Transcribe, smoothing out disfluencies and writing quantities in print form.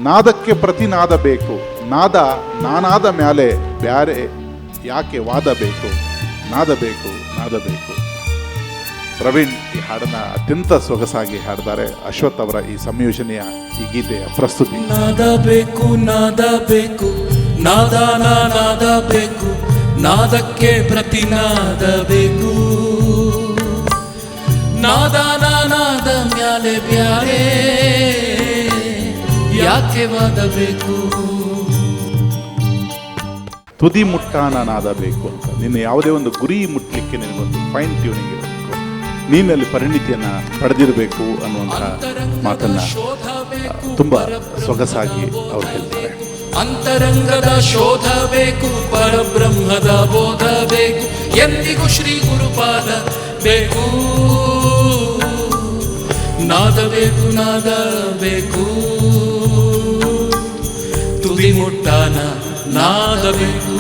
ನಾದಕ್ಕೆ ಪ್ರತಿನಾದ ಬೇಕು, ನಾದ ನಾನಾದ ಮ್ಯಾಲೆ ಬ್ಯಾರೆ ಯಾಕೆ ವಾದ ಬೇಕು, ನಾದ ಬೇಕು ನಾದ ಬೇಕು. ಪ್ರವೀಣ್ ಈ ಹಾಡನ್ನ ಅತ್ಯಂತ ಸೊಗಸಾಗಿ ಹಾಡಿದ್ದಾರೆ. ಅಶ್ವಥ್ ಅವರ ಈ ಸಂಯೋಜನೆಯ ಈ ಗೀತೆಯ ಪ್ರಸ್ತುತಿ. ನಾದ ಬೇಕು ನಾದ ಬೇಕು, ನಾದ ನಾದ ಬೇಕು, ನಾದಕ್ಕೆ ಪ್ರತಿನಾದ ಬೇಕು, ನಾದ ನಾದ ಮ್ಯಾಲೆ ಬ್ಯಾರೆ ಯಾಕೆ ವಾದ ಬೇಕು. ತುದಿ ಮುಟ್ಟಾನ ನಾದ ಬೇಕು ಅಂತ. ನಿನ್ನ ಯಾವುದೇ ಒಂದು ಗುರಿ ಮುಟ್ಲಿಕ್ಕೆ ನಿನಗೊಂದು ಫೈನ್ ಟ್ಯೂನಿಂಗ್ ಇರಬೇಕು, ನೀನಲ್ಲಿ ಪರಿಣಿತಿಯನ್ನ ಪಡೆದಿರಬೇಕು ಅನ್ನುವಂಥ ಮಾತನ್ನ ತುಂಬಾ ಸೊಗಸಾಗಿ ಅವ್ರು ಹೇಳ್ತಾರೆ. ಅಂತರಂಗದ ಶೋಧ ಬೇಕು, ಪರಬ್ರಹ್ಮದ ಬೋಧ ಬೇಕು, ಎಂದಿಗೂ ಶ್ರೀ ಗುರುಪಾದ ಬೇಕು, ನಾದ ಬೇಕು ನಾದ ಬೇಕು, ತುದಿ ಮುಟ್ಟಾನ ನಾದ ಬೇಕು.